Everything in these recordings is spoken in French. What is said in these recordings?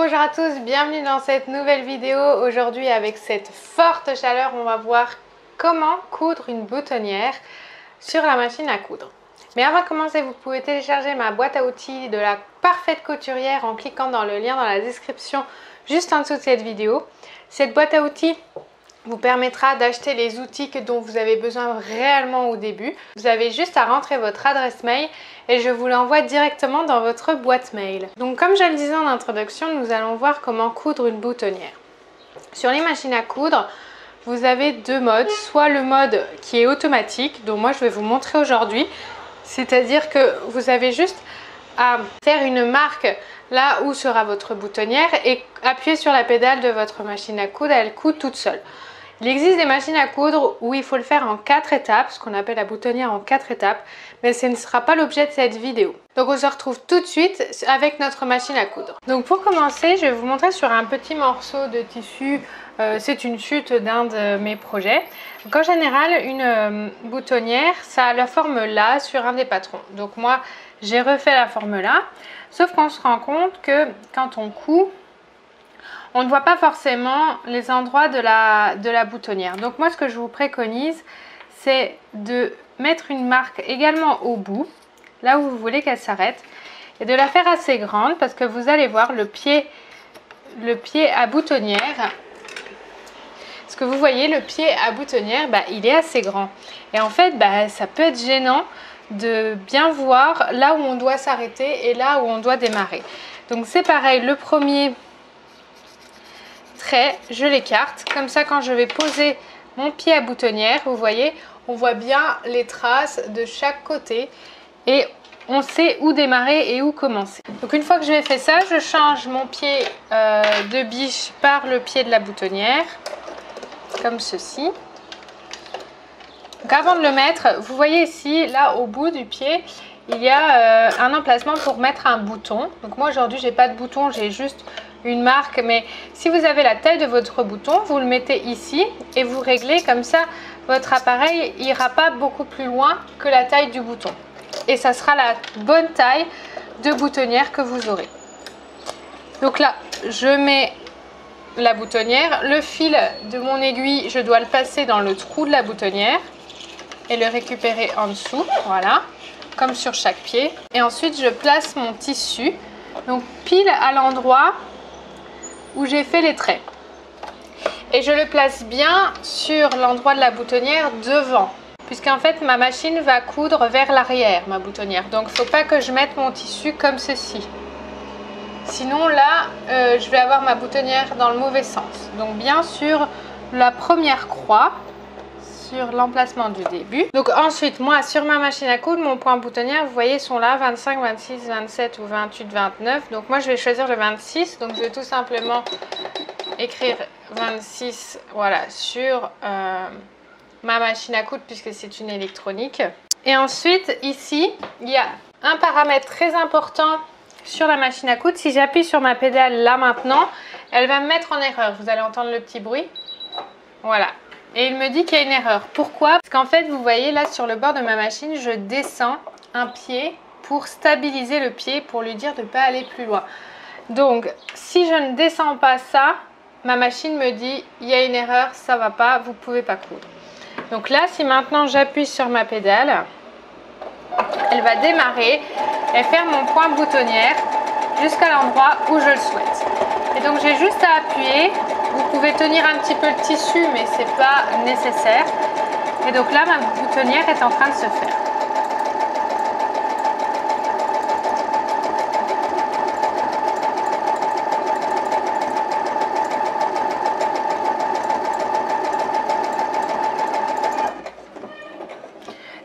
Bonjour à tous, bienvenue dans cette nouvelle vidéo. Aujourd'hui avec cette forte chaleur, on va voir comment coudre une boutonnière sur la machine à coudre. Mais avant de commencer, vous pouvez télécharger ma boîte à outils de la parfaite couturière en cliquant dans le lien dans la description juste en dessous de cette vidéo. Cette boîte à outils vous permettra d'acheter les outils dont vous avez besoin réellement au début. Vous avez juste à rentrer votre adresse mail et je vous l'envoie directement dans votre boîte mail. Donc comme je le disais en introduction, nous allons voir comment coudre une boutonnière. Sur les machines à coudre, vous avez deux modes, soit le mode qui est automatique, dont moi je vais vous montrer aujourd'hui, c'est-à-dire que vous avez juste à faire une marque là où sera votre boutonnière et appuyer sur la pédale de votre machine à coudre, elle coud toute seule. Il existe des machines à coudre où il faut le faire en 4 étapes, ce qu'on appelle la boutonnière en 4 étapes, mais ce ne sera pas l'objet de cette vidéo. Donc on se retrouve tout de suite avec notre machine à coudre. Donc pour commencer, je vais vous montrer sur un petit morceau de tissu, c'est une chute d'un de mes projets. Donc en général, une boutonnière, ça a la forme là sur un des patrons. Donc moi, j'ai refait la forme là, sauf qu'on se rend compte que quand on coud, on ne voit pas forcément les endroits de la boutonnière. Donc moi, ce que je vous préconise, c'est de mettre une marque également au bout, là où vous voulez qu'elle s'arrête, et de la faire assez grande parce que vous allez voir le pied à boutonnière. Ce que vous voyez, le pied à boutonnière, il est assez grand. Et en fait, ça peut être gênant de bien voir là où on doit s'arrêter et là où on doit démarrer. Donc c'est pareil, le premier trait, je l'écarte. Comme ça, quand je vais poser mon pied à boutonnière, vous voyez, on voit bien les traces de chaque côté et on sait où démarrer et où commencer. Donc une fois que j'ai fait ça, je change mon pied de biche par le pied de la boutonnière, comme ceci. Donc avant de le mettre, vous voyez ici, là au bout du pied, il y a un emplacement pour mettre un bouton. Donc moi aujourd'hui, j'ai pas de bouton, j'ai juste une marque, mais si vous avez la taille de votre bouton, vous le mettez ici et vous réglez comme ça, votre appareil ira pas beaucoup plus loin que la taille du bouton et ça sera la bonne taille de boutonnière que vous aurez. Donc là, je mets la boutonnière, le fil de mon aiguille, je dois le passer dans le trou de la boutonnière et le récupérer en dessous, voilà, comme sur chaque pied. Et ensuite, je place mon tissu, donc pile à l'endroit où j'ai fait les traits. Et je le place bien sur l'endroit de la boutonnière devant, puisqu'en fait ma machine va coudre vers l'arrière, ma boutonnière. Donc il ne faut pas que je mette mon tissu comme ceci. Sinon là, je vais avoir ma boutonnière dans le mauvais sens. Donc bien sur la première croix, sur l'emplacement du début. Donc ensuite, moi sur ma machine à coudre, mon point boutonnière, vous voyez, sont là 25, 26, 27 ou 28, 29. Donc moi je vais choisir le 26. Donc je vais tout simplement écrire 26, voilà, sur ma machine à coudre puisque c'est une électronique. Et ensuite ici, il y a un paramètre très important sur la machine à coudre. Si j'appuie sur ma pédale là maintenant, elle va me mettre en erreur. Vous allez entendre le petit bruit. Voilà. Et il me dit qu'il y a une erreur. Pourquoi? Parce qu'en fait, vous voyez là sur le bord de ma machine, je descends un pied pour stabiliser le pied, pour lui dire de ne pas aller plus loin. Donc, si je ne descends pas ça, ma machine me dit il y a une erreur, ça va pas, vous ne pouvez pas coudre. Donc là, si maintenant j'appuie sur ma pédale, elle va démarrer et faire mon point boutonnière jusqu'à l'endroit où je le souhaite. Et donc j'ai juste à appuyer. Vous pouvez tenir un petit peu le tissu, mais ce n'est pas nécessaire. Et donc là, ma boutonnière est en train de se faire.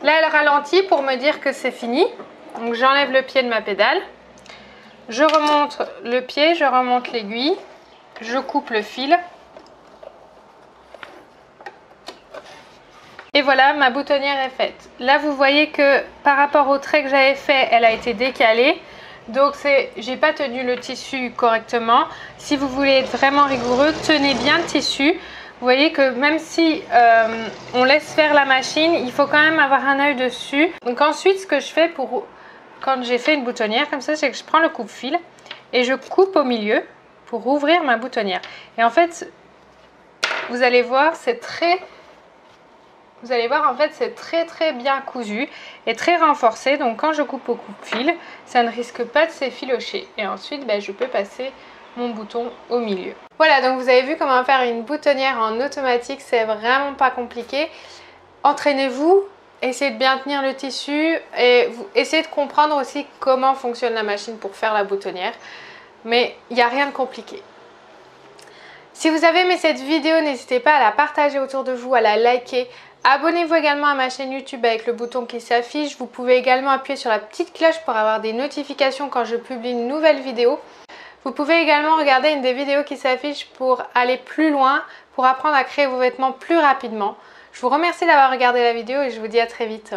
Là, elle ralentit pour me dire que c'est fini. Donc j'enlève le pied de ma pédale. Je remonte le pied, je remonte l'aiguille. Je coupe le fil. Et voilà, ma boutonnière est faite. Là, vous voyez que par rapport au trait que j'avais fait, elle a été décalée. Donc, j'ai pas tenu le tissu correctement. Si vous voulez être vraiment rigoureux, tenez bien le tissu. Vous voyez que même si on laisse faire la machine, il faut quand même avoir un œil dessus. Donc ensuite, ce que je fais quand j'ai fait une boutonnière comme ça, c'est que je prends le coupe-fil et je coupe au milieu pour ouvrir ma boutonnière. Et en fait, vous allez voir, c'est très bien cousu et très renforcé. Donc quand je coupe au coupe-fil, ça ne risque pas de s'effilocher. Et ensuite, je peux passer mon bouton au milieu. Voilà, donc vous avez vu comment faire une boutonnière en automatique. C'est vraiment pas compliqué. Entraînez-vous, essayez de bien tenir le tissu et essayez de comprendre aussi comment fonctionne la machine pour faire la boutonnière. Mais il n'y a rien de compliqué. Si vous avez aimé cette vidéo, n'hésitez pas à la partager autour de vous, à la liker. Abonnez-vous également à ma chaîne YouTube avec le bouton qui s'affiche. Vous pouvez également appuyer sur la petite cloche pour avoir des notifications quand je publie une nouvelle vidéo. Vous pouvez également regarder une des vidéos qui s'affiche pour aller plus loin, pour apprendre à créer vos vêtements plus rapidement. Je vous remercie d'avoir regardé la vidéo et je vous dis à très vite.